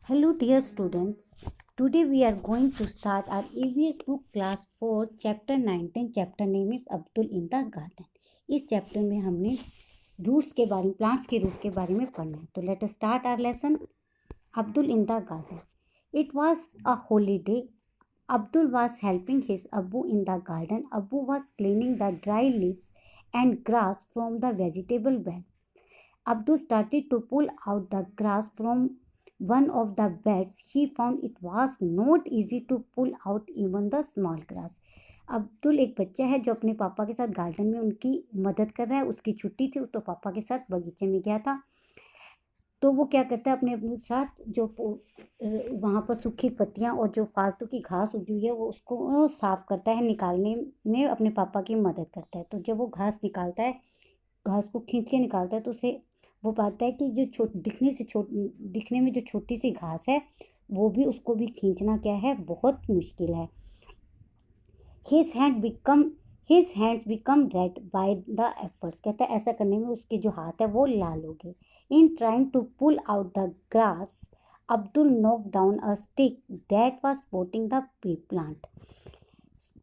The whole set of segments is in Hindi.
Hello, dear students. Today we are going to start our EVS book class 4, chapter 19. Chapter name is Abdul in the Garden. इस चैप्टर में हमने रूट्स के बारे में, प्लांट्स के रूट के बारे में पढ़ना है. तो let us start our lesson. Abdul in the Garden. It was a holiday. Abdul was helping his Abu in the garden. Abu was cleaning the dry leaves and grass from the vegetable beds. Abdul started to pull out the grass from one of the beds. He found it was not easy to pull out even the small grass. Abdul एक बच्चा है जो अपने पापा के साथ गार्डन में उनकी मदद कर रहा है. उसकी छुट्टी थी तो पापा के साथ बगीचे में गया था. तो वो क्या करता है, अपने साथ जो वहाँ पर सूखी पत्तियाँ और जो फालतू की घास उगी हुई है वो उसको साफ करता है, निकालने में अपने पापा की मदद करता है. तो जब वो घास निकालता है, घास को खींच के निकालता है, तो उसे वो पाता है कि जो दिखने में जो छोटी सी घास है वो भी उसको भी खींचना क्या है, बहुत मुश्किल है. His hands become red by the efforts. कहता है ऐसा करने में उसके जो हाथ है वो लाल हो गए. In trying to pull out the grass, Abdul knocked down a stick that was supporting the pea plant.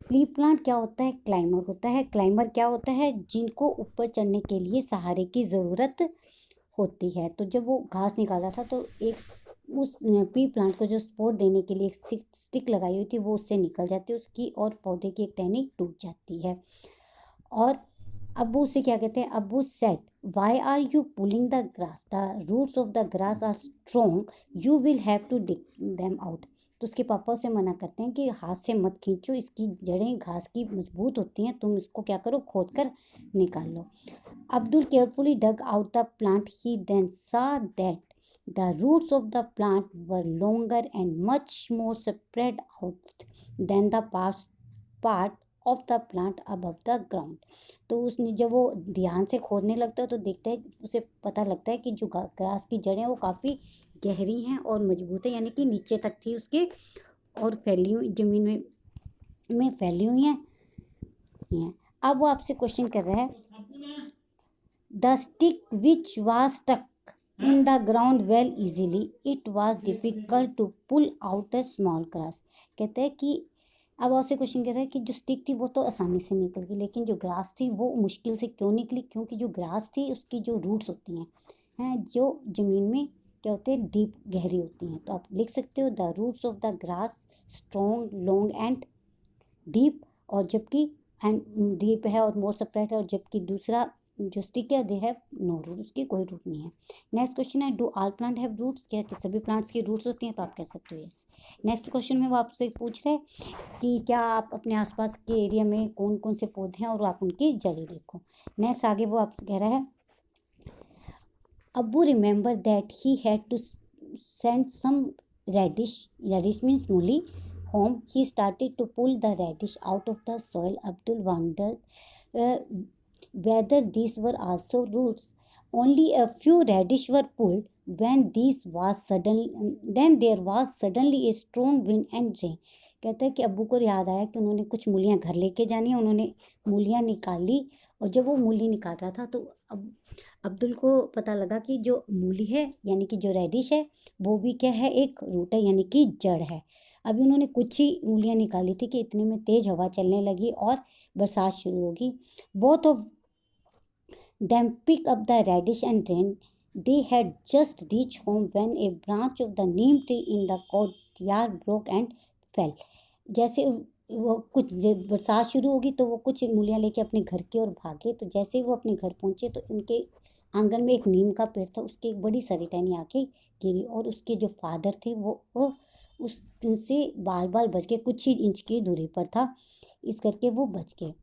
P plant क्या होता है? क्लाइमर होता है. क्लाइमर क्या होता है? जिनको ऊपर चढ़ने के लिए सहारे की ज़रूरत होती है. तो जब वो घास निकाला था तो एक उस पी प्लांट को जो सपोर्ट देने के लिए एक स्टिक लगाई हुई थी वो उससे निकल जाती है उसकी, और पौधे की एक टहनी टूट जाती है. और अब्बू से क्या कहते हैं? अब्बू said, why are you pulling the grass? The roots of the grass are strong, you will have to dig them out. तो उसके पापा उसे मना करते हैं कि हाथ से मत खींचो, इसकी जड़ें घास की मजबूत होती हैं, तुम इसको क्या करो, खोद कर निकाल लो. Abdul carefully dug out the plant. He then saw that the roots of the plant were longer and much more spread out than the part of the plant above the ground. तो उसने जब वो ध्यान से खोदने लगता है तो देखता है, उसे पता लगता है कि जो ग्रास की जड़ें वो काफ़ी गहरी हैं और मजबूत है, यानी कि नीचे तक थी उसके, और फैली हुई ज़मीन में फैली हुई हैं. अब वो आपसे क्वेश्चन कर रहा है, the stick which was stuck in the ground well easily, it was difficult to pull out a small grass. कहते हैं कि अब आपसे क्वेश्चन कर रहा है कि जो स्टिक थी वो तो आसानी से निकल गई, लेकिन जो ग्रास थी वो मुश्किल से क्यों निकली? क्योंकि जो ग्रास थी उसकी जो रूट्स होती हैं जो ज़मीन में क्या होते हैं, डीप गहरी होती हैं. तो आप लिख सकते हो the roots of the grass strong long and deep, और जबकि एंड डीप है और मोर स्प्रेड है, और जबकि दूसरा जो स्टिक है दे हैव नो रूट, उसकी कोई रूट नहीं है. नेक्स्ट क्वेश्चन है, do all plant have roots? क्या कि सभी प्लांट्स की रूट्स होती हैं? तो आप कह सकते हो यस. नेक्स्ट क्वेश्चन में वो आपसे पूछ रहे हैं कि क्या आप अपने आसपास के एरिया में कौन कौन से पौधे हैं और आप उनकी जड़ें देखो. नेक्स्ट आगे वो आपसे कह रहा है, Abu remembered that he had to send some radish means मूली, home. He started to pull the radish out of the soil. Abdul wondered uh, whether these were also roots. Only a few radish were pulled when then there was suddenly a strong wind and rain. कहता है कि अब्बू को याद आया कि उन्होंने कुछ मूलियाँ घर लेके जानी है. उन्होंने मूलियाँ निकाली, और जब वो मूली निकाल रहा था तो अब अब्दुल को पता लगा कि जो मूली है यानी कि जो रेडिश है वो भी क्या है, एक रूट है, यानी कि जड़ है. अभी उन्होंने कुछ ही मूलियाँ निकाली थी कि इतने में तेज हवा चलने लगी और बरसात शुरू होगी. Both of them pick up the radish and ran. They had just reached home when a branch of the neem tree in the courtyard broke and fell. जैसे वो कुछ जब बरसात शुरू होगी तो वो कुछ मूलियाँ लेके अपने घर की ओर भागे. तो जैसे ही वो अपने घर पहुँचे तो उनके आंगन में एक नीम का पेड़ था, उसकी एक बड़ी सारी टहनी आके गिरी, और उसके जो फादर थे वो उससे बाल बाल बच गए, कुछ ही इंच की दूरी पर था, इस करके वो बच गए.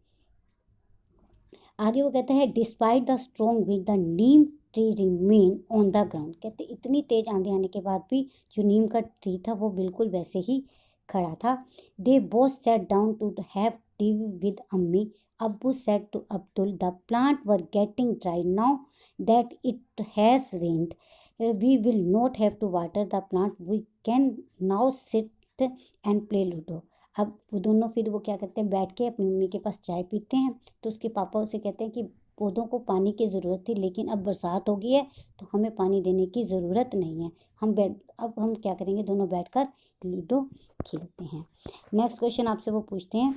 आगे वो कहता है, despite the strong wind the neem tree remain on the ground. कहते इतनी तेज आंधी आने के बाद भी जो नीम का ट्री था वो बिल्कुल वैसे ही खड़ा था. They both sat down to have tea with अम्मी. अब्बू sat to Abdul, the plant were getting dry now that it has rained. We will not have to water the plant, we can now sit and play ludo. अब वो दोनों फिर वो क्या करते हैं, बैठ के अपनी मम्मी के पास चाय पीते हैं. तो उसके पापा उसे कहते हैं कि पौधों को पानी की ज़रूरत थी, लेकिन अब बरसात हो गई है तो हमें पानी देने की ज़रूरत नहीं है। अब हम क्या करेंगे, दोनों बैठकर लूडो खेलते हैं। नेक्स्ट क्वेश्चन आपसे वो पूछते हैं,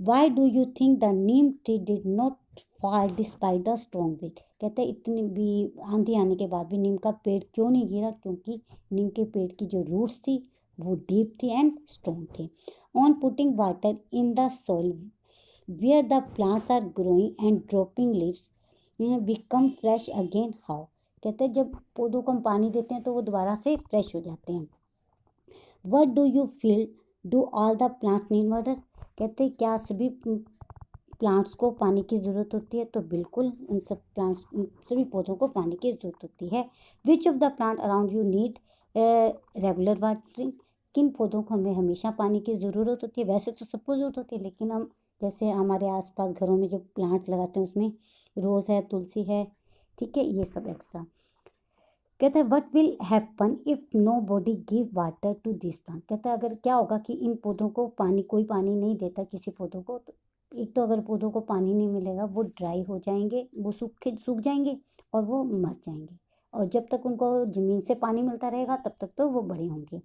why do you think the neem tree did not fall despite the strong wind. कहते हैं इतनी भी आंधी आने के बाद भी नीम का पेड़ क्यों नहीं गिरा, क्योंकि नीम के पेड़ की जो रूट्स थी वो डीप थी एंड स्ट्रॉन्ग थी। On putting water in the soil where the plants are growing and dropping leaves become fresh again how। कहते हैं जब पौधों को हम पानी देते हैं तो वो दोबारा से फ्रेश हो जाते हैं। What do you feel, do all the plants need water। कहते हैं क्या सभी प्लांट्स को पानी की ज़रूरत होती है, तो बिल्कुल उन सभी पौधों को पानी की ज़रूरत होती है। Which of the plant around you need regular watering. किन पौधों को हमें हमेशा पानी की ज़रूरत होती है। वैसे तो सबको ज़रूरत होती है, लेकिन हम जैसे हमारे आसपास घरों में जो प्लांट्स लगाते हैं उसमें रोज़ है, तुलसी है, ठीक है, ये सब एक्स्ट्रा। कहता है what will happen if nobody give water to this plant. कहता है अगर क्या होगा कि इन पौधों को कोई पानी नहीं देता किसी पौधों को, तो एक तो अगर पौधों को पानी नहीं मिलेगा वो ड्राई हो जाएंगे, वो सूख जाएंगे और वो मर जाएंगे। और जब तक उनको ज़मीन से पानी मिलता रहेगा तब तक तो वो बड़े होंगे।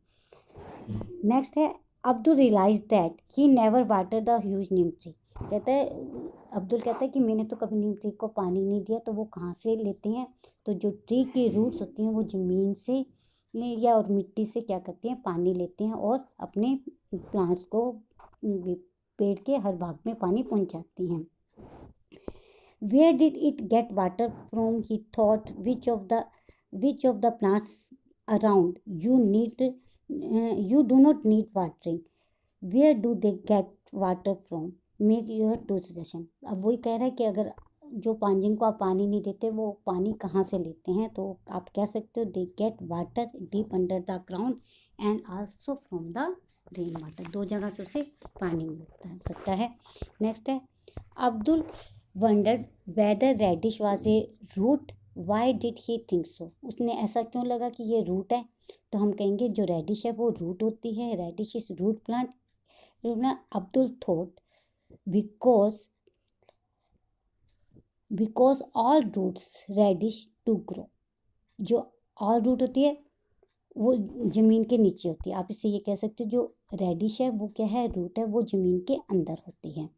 नेक्स्ट है Abdul realise that he never water the huge neem tree. कहता है अब्दुल कहता है कि मैंने तो कभी नीम ट्री को पानी नहीं दिया, तो वो कहाँ से लेते हैं, तो जो ट्री की रूट्स होती हैं वो ज़मीन से या और मिट्टी से क्या करती हैं, पानी लेते हैं और अपने प्लांट्स को पेड़ के हर भाग में पानी पहुँचाती हैं। Where did it get water from, he thought, which of the plants around you do not need watering, where do they get water from, make your two suggestion। अब वही कह रहा है कि अगर जिनको आप पानी नहीं देते वो पानी कहाँ से लेते हैं, तो आप कह सकते हो they get water deep under the ground and also from the rain water. दो जगह से उसे पानी मिलता सकता है। नेक्स्ट है Abdul wondered whether radish was a root, why did he think so। उसने ऐसा क्यों लगा कि ये रूट है, तो हम कहेंगे जो रेडिश है वो रूट होती है, radish is root plant. Abdul thought because all roots radish to grow. जो ऑल रूट होती है वो ज़मीन के नीचे होती है, आप इसे ये कह सकते हो जो रेडिश है वो क्या है, रूट है, वो ज़मीन के अंदर होती है।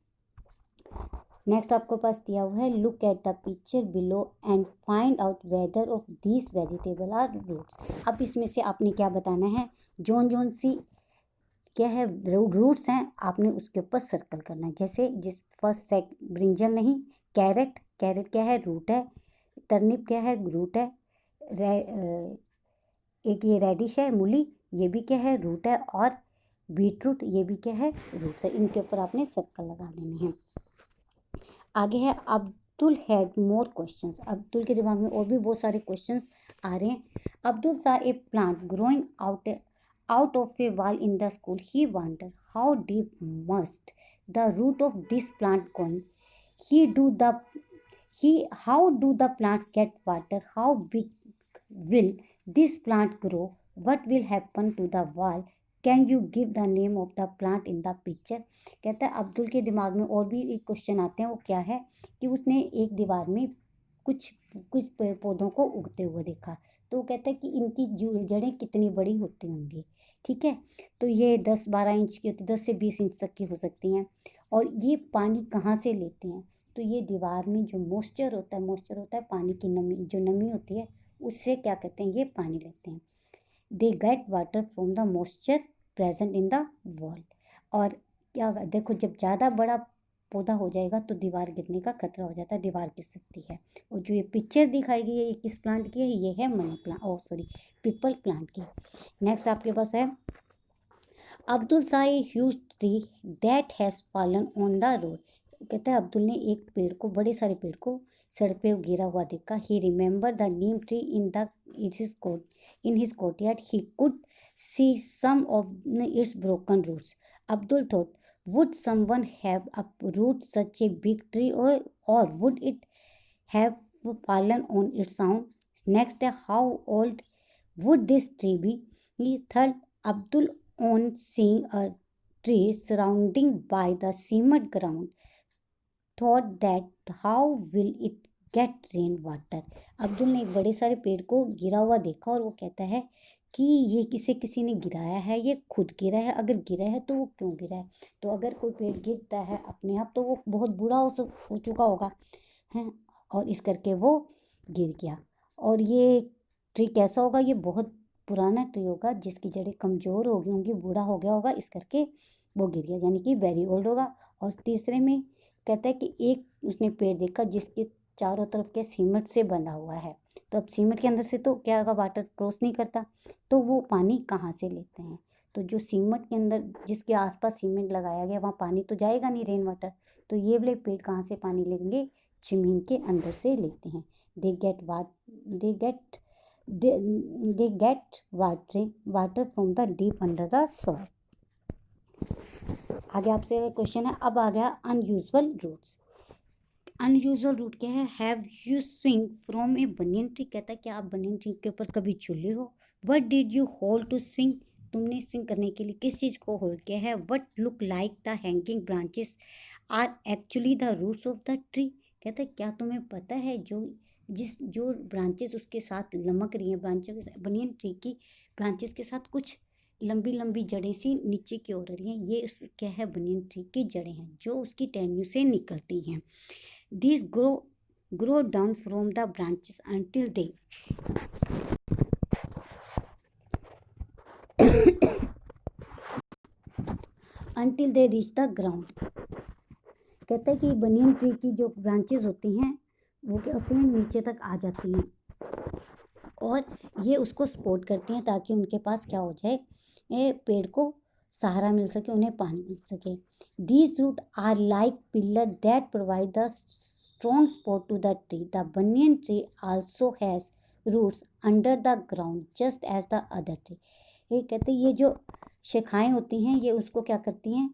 नेक्स्ट आपको पास दिया हुआ है look at the picture below and find out whether of this vegetable are roots. अब इसमें से आपने क्या बताना है, जोन सी क्या है रूट्स हैं, आपने उसके ऊपर सर्कल करना है। जैसे फर्स्ट ब्रिंजल नहीं, कैरेट क्या है, रूट है। टर्निप क्या है, रूट है। एक ये रेडिश है मूली, ये भी क्या है, रूट है। और बीटरूट ये भी क्या है, रूट्स है। इनके ऊपर आपने सर्कल लगा देने हैं। आगे है Abdul had more questions. Abdul के दिमाग में और भी बहुत सारे क्वेश्चंस आ रहे हैं। Abdul saw a plant growing out of a wall in the school, he wonder how deep must the root of this plant going, how do the plants get water, how big will this plant grow, what will happen to the wall, can you give the name of the plant in the picture. कहता है अब्दुल के दिमाग में और भी एक क्वेश्चन आते हैं, वो क्या है कि उसने एक दीवार में कुछ पौधों को उगते हुए देखा, तो वो कहता है कि इनकी जड़ें कितनी बड़ी होती होंगी, ठीक है, तो ये 10-12 इंच की होती, 10 से 20 इंच तक की हो सकती हैं। और ये पानी कहाँ से लेते हैं, तो ये दीवार में जो मॉइस्चर होता है पानी की नमी, जो नमी होती है उससे क्या करते हैं, ये पानी लेते हैं। They get water from the moisture present in the wall. और क्या देखो जब ज़्यादा बड़ा पौधा हो जाएगा तो दीवार गिरने का खतरा हो जाता है, दीवार गिर सकती है। और जो ये पिक्चर दिखाई गई है ये किस प्लांट की है, ये है मनी प्लांट, पीपल प्लांट की। नेक्स्ट आपके पास है Abdul saw a huge tree that has fallen on the road. कहता है अब्दुल ने एक पेड़ को, बड़े सारे पेड़ को सड़क पे गिरा हुआ देखा। He remember the neem tree in his courtyard, he could see some of its broken roots. Abdul thought would someone have uprooted such a big tree, or would it have fallen on its own? Next, how old would this tree be? Third, Abdul, on seeing a tree surrounding by the cement ground, thought that how will it gate rain water. Abdul ने एक बड़े सारे पेड़ को गिरा हुआ देखा और वो कहता है कि ये किसी ने गिराया है, ये खुद गिरा है, अगर गिरा है तो वो क्यों गिरा है। तो अगर कोई पेड़ गिरता है अपने आप तो वो बहुत बुरा हो चुका होगा है, और इस करके वो गिर गया। और ये ट्री कैसा होगा, ये बहुत पुराना ट्री होगा जिसकी जड़ें कमज़ोर हो गई होंगी, बूढ़ा हो गया होगा, इस करके वो गिर गया, यानी कि वेरी ओल्ड होगा। और तीसरे में कहता है कि एक उसने पेड़ देखा जिसके चारों तरफ के सीमेंट से बंधा हुआ है। तो अब सीमेंट के अंदर से तो क्या होगा, वाटर क्रॉस नहीं करता, तो वो पानी कहाँ से लेते हैं। तो जो सीमेंट के अंदर जिसके आसपास सीमेंट लगाया गया वहाँ पानी तो जाएगा नहीं, रेन वाटर। तो ये वाले पेड़ कहाँ से पानी लेंगे, जमीन के अंदर से लेते हैं। They get they get they get water from the deep under the soil. आगे आपसे क्वेश्चन है, अब आ गया अनयूजुअल रूट्स। अनयूजुअल रूट क्या है, have you swing from A banyan tree. कहता है कि आप बनियन ट्री के ऊपर कभी झूले हो। What did you hold to swing, तुमने स्विंग करने के लिए किस चीज़ को होल्ड किया है। What look like the hanging branches are actually the roots of the tree. कहता है क्या तुम्हें पता है जो ब्रांचेस उसके साथ लमक रही हैं, ब्रांचेस बनियन ट्री की ब्रांचेस के साथ कुछ लंबी लंबी जड़ें सी नीचे की ओर रही हैं, ये क्या है, बनियन ट्री की जड़ें हैं जो उसकी टहनियों से निकलती हैं। These grow down from the branches until they reach the ground। कहता है कि बनियन ट्री की जो ब्रांचेस होती हैं वो क्या होती हैं, नीचे तक आ जाती हैं और ये उसको सपोर्ट करती हैं ताकि उनके पास क्या हो जाए, पेड़ को सहारा मिल सके, उन्हें पानी मिल सके। These roots are like pillar that provide the strong support to the tree. The banyan tree also has roots under the ground just as the other tree। ये कहते हैं ये जो शाखाएं होती हैं ये उसको क्या करती हैं,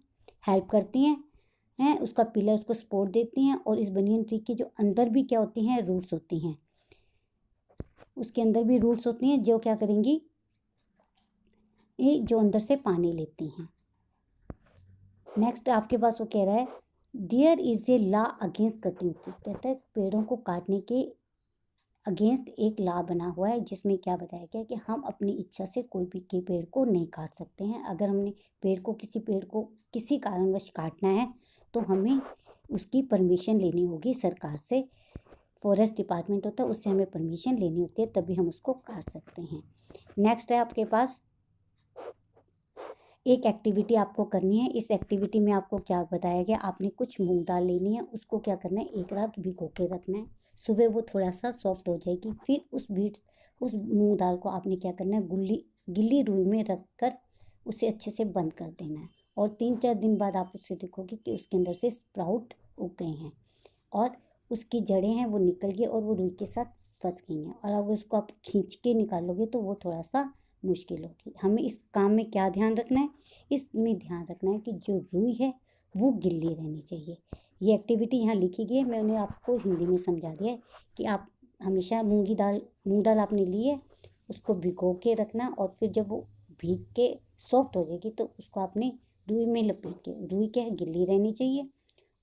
हेल्प करती हैं उसका पिलर उसको सपोर्ट देती हैं। और इस बनियन ट्री के जो अंदर भी क्या होती हैं, रूट्स होती हैं, उसके अंदर भी रूट्स होती हैं जो क्या करेंगी, ये जो अंदर से पानी लेती हैं। नेक्स्ट आपके पास वो कह रहा है, there is a law against cutting tree. कहता है पेड़ों को काटने के अगेंस्ट एक लॉ बना हुआ है जिसमें क्या बताया गया कि हम अपनी इच्छा से कोई भी के पेड़ को नहीं काट सकते हैं। अगर हमने पेड़ को किसी कारणवश काटना है तो हमें उसकी परमिशन लेनी होगी सरकार से। फॉरेस्ट डिपार्टमेंट होता है, उससे हमें परमिशन लेनी होती है, तभी हम उसको काट सकते हैं। नेक्स्ट है आपके पास एक एक्टिविटी आपको करनी है। इस एक्टिविटी में आपको क्या बताया गया, आपने कुछ मूंग दाल लेनी है, उसको क्या करना है, एक रात भिगो के रखना है, सुबह वो थोड़ा सा सॉफ्ट हो जाएगी। फिर उस मूंग दाल को आपने क्या करना है, गिल्ली रुई में रख कर उसे अच्छे से बंद कर देना है। और 3-4 दिन बाद आप उससे देखोगे कि उसके अंदर से स्प्राउट उग गए हैं और उसकी जड़ें हैं वो निकल गई और वो रुई के साथ फंस गई हैं। और अगर उसको आप खींच के निकालोगे तो वो थोड़ा सा मुश्किल होगी। हमें इस काम में क्या ध्यान रखना है, इसमें ध्यान रखना है कि जो रुई है वो गिल्ली रहनी चाहिए। ये एक्टिविटी यहाँ लिखी गई है, मैंने आपको हिंदी में समझा दिया है कि आप हमेशा मूंग दाल आपने ली है, उसको भिगो के रखना और फिर जब वो भीग के सॉफ्ट हो जाएगी तो उसको आपने रुई में लपेट के, रुई क्या है गिल्ली रहनी चाहिए,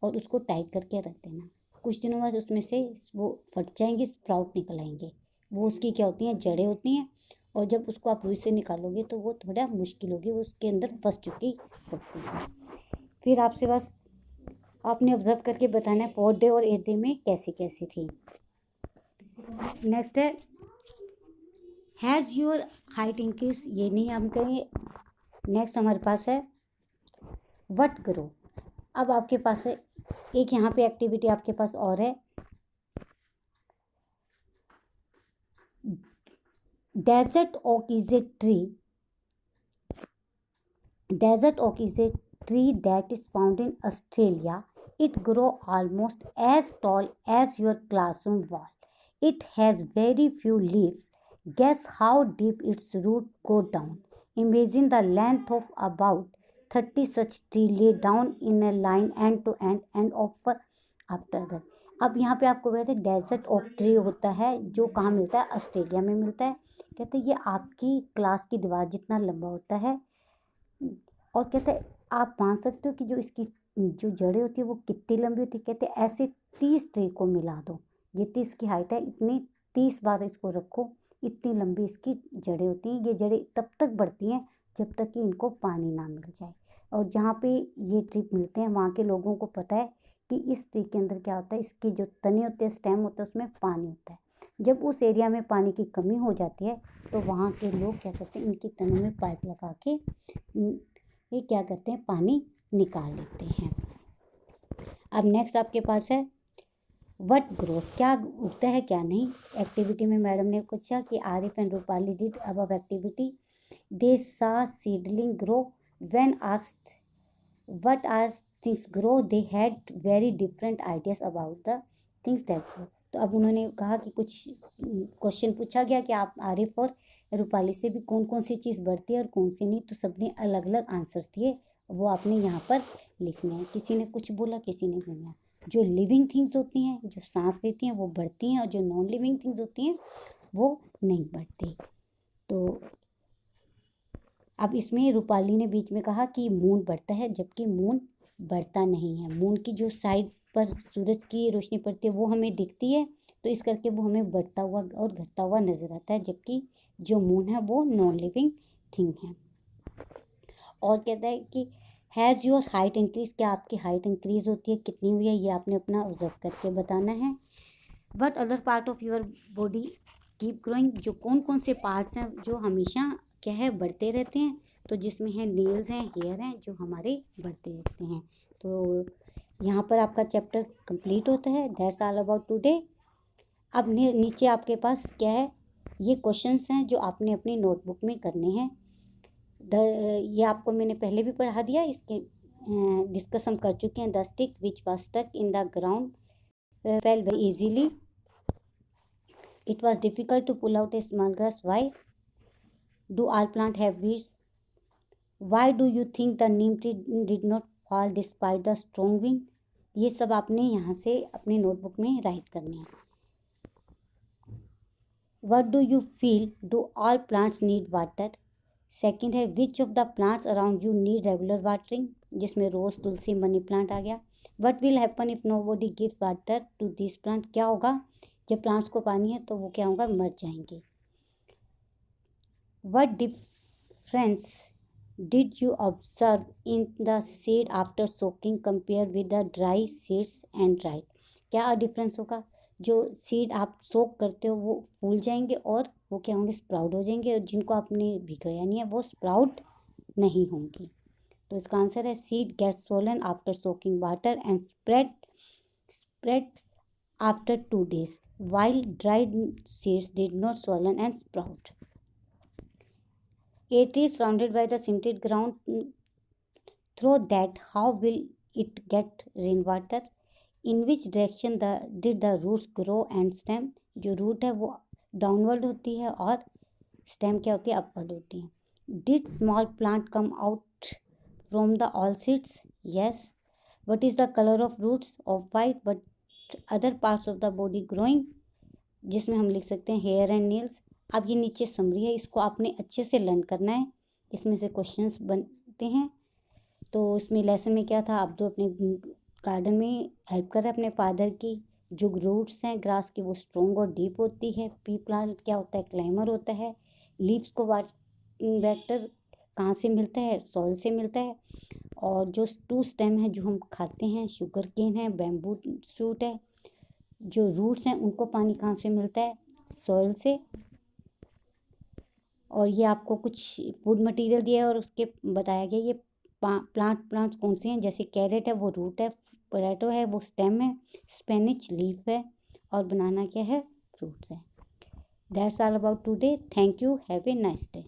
और उसको टाइट करके रख देना। कुछ दिनों बाद उसमें से वो फट जाएंगे, स्प्राउट निकल आएंगे, वो उसकी क्या होती हैं, जड़ें होती हैं। और जब उसको आप रुई से निकालोगे तो वो थोड़ा मुश्किल होगी, वो उसके अंदर फंस चुकी होती है। फिर आपसे बस आपने ऑब्जर्व करके बताना है 4th डे और 8th डे में कैसी कैसी थी। नेक्स्ट है, हैज़ योर हाइट इंक्रीज, ये नहीं हम कहेंगे। नेक्स्ट हमारे पास है वट ग्रो। अब आपके पास है एक यहाँ पे एक्टिविटी आपके पास और है, desert oak is a tree. Desert oak is a tree that is found in Australia. It grows almost as tall as your classroom wall. It has very few leaves. Guess how deep its roots go down. Imagine the length of about 30 such trees laid down in a line end to end and offer after that। अब यहाँ पे आपको कहते हैं डेजर्ट ओक ट्री होता है जो कहाँ मिलता है, ऑस्ट्रेलिया में मिलता है। कहते हैं ये आपकी क्लास की दीवार जितना लंबा होता है। और कहते हैं आप मान सकते हो कि जो इसकी जो जड़ें होती है वो कितनी लंबी होती है। कहते हैं ऐसे 30 ट्री को मिला दो, जितनी इसकी हाइट है इतनी 30 बार इसको रखो, इतनी लंबी इसकी जड़ें होती हैं। ये जड़ें तब तक बढ़ती हैं जब तक कि इनको पानी ना मिल जाए। और जहाँ पे ये ट्री मिलते हैं वहाँ के लोगों को पता है कि इस ट्री के अंदर क्या होता है, इसकी जो तने होते हैं, स्टेम होता है, उसमें पानी होता है। जब उस एरिया में पानी की कमी हो जाती है तो वहाँ के लोग क्या करते हैं, इनकी तनों में पाइप लगा के ये क्या करते हैं, पानी निकाल लेते हैं। अब नेक्स्ट आपके पास है व्हाट ग्रोस, क्या उगता है क्या नहीं। एक्टिविटी में मैडम ने पूछा कि Arif and Rupali did above activity. They saw seedling grow. When asked what are things grow, they had very different ideas about the things that grow. तो अब उन्होंने कहा कि कुछ क्वेश्चन पूछा गया कि आप आरिफ और रूपाली से भी कौन कौन सी चीज़ बढ़ती है और कौन सी नहीं, तो सबने अलग अलग आंसर्स दिए, वो आपने यहाँ पर लिखने हैं। किसी ने कुछ बोला, किसी ने बोला। जो लिविंग थिंग्स होती हैं, जो सांस लेती हैं, वो बढ़ती हैं, और जो नॉन लिविंग थिंग्स होती हैं वो नहीं बढ़ती। तो अब इसमें रूपाली ने बीच में कहा कि मून बढ़ता है, जबकि मून बढ़ता नहीं है। मून की जो साइड पर सूरज की रोशनी पड़ती है वो हमें दिखती है, तो इस करके वो हमें बढ़ता हुआ और घटता हुआ नजर आता है, जबकि जो मून है वो नॉन लिविंग थिंग है। और कहता है कि हैज़ योर हाइट इंक्रीज, क्या आपकी हाइट इंक्रीज होती है, कितनी हुई है, ये आपने अपना ऑब्जर्व करके बताना है। But other part of your body keep growing, जो कौन कौन से पार्ट्स हैं जो हमेशा क्या है, बढ़ते रहते हैं, तो जिसमें है नेल्स हैं, हेयर हैं, जो हमारे बढ़ते रहते हैं। तो यहाँ पर आपका चैप्टर कंप्लीट होता है। That's all about today. अब नीचे आपके पास क्या है, ये क्वेश्चंस हैं जो आपने अपनी नोटबुक में करने हैं। ये आपको मैंने पहले भी पढ़ा दिया, इसके डिस्कस हम कर चुके हैं। The stick which was stuck in the ground fell very easily. It was difficult to pull out a small grass. Why? Do all plants have weeds? Why do you think the neem tree did not fall despite the strong wind? ये सब आपने यहाँ से अपनी नोटबुक में राइट करने हैं। What do you feel? Do all plants need water? Second है which of the plants around you need regular watering, जिसमें रोज, तुलसी, मनी प्लांट आ गया। What will happen if nobody gives water to this plant, क्या होगा जब प्लांट्स को पानी है तो वो क्या होगा, मर जाएंगे। What difference did you observe in the seed after soaking compare with the dry seeds and dried, क्या डिफरेंस होगा, जो सीड आप सोक करते हो वो फूल जाएंगे और वो क्या होंगे, स्प्राउट हो जाएंगे, और जिनको आपने भिगोया नहीं है वो स्प्राउट नहीं होंगी। तो इसका आंसर है seed get swollen after soaking water and spread after 2 days while dried seeds did not swollen and sprout. A tree surrounded by the cemented ground, through that how will it get rainwater? In which direction did the roots grow and stem? जो रूट है वो डाउनवर्ड होती है और स्टेम क्या होती है, अपवर्ड होती है। Did small plant come out from the all seeds? Yes. What is the colour of roots? Of white. But other parts of the body growing, जिसमें हम लिख सकते हैं हेयर एंड नेल्स। अब ये नीचे समरी है, इसको आपने अच्छे से लर्न करना है, इसमें से क्वेश्चंस बनते हैं। तो इसमें लेसन में क्या था, आप दो अपने गार्डन में हेल्प कर रहे हैं अपने फादर की। जो रूट्स हैं ग्रास की वो स्ट्रॉन्ग और डीप होती है। पी प्लांट क्या होता है, क्लाइमर होता है। लीव्स को वेक्टर कहाँ से मिलता है, सॉइल से मिलता है। और जो 2 स्टेम है जो हम खाते हैं, शुगर केन है, बैम्बू शूट है। जो रूट्स हैं उनको पानी कहाँ से मिलता है, सॉइल से। और ये आपको कुछ फूड मटेरियल दिया है और उसके बताया गया ये प्लांट्स कौन से हैं, जैसे कैरेट है वो रूट है, पोटैटो है वो स्टेम है, स्पेनिच लीफ है, और बनाना क्या है, फ्रूट्स है। That's all about today. Thank you, have a nice day.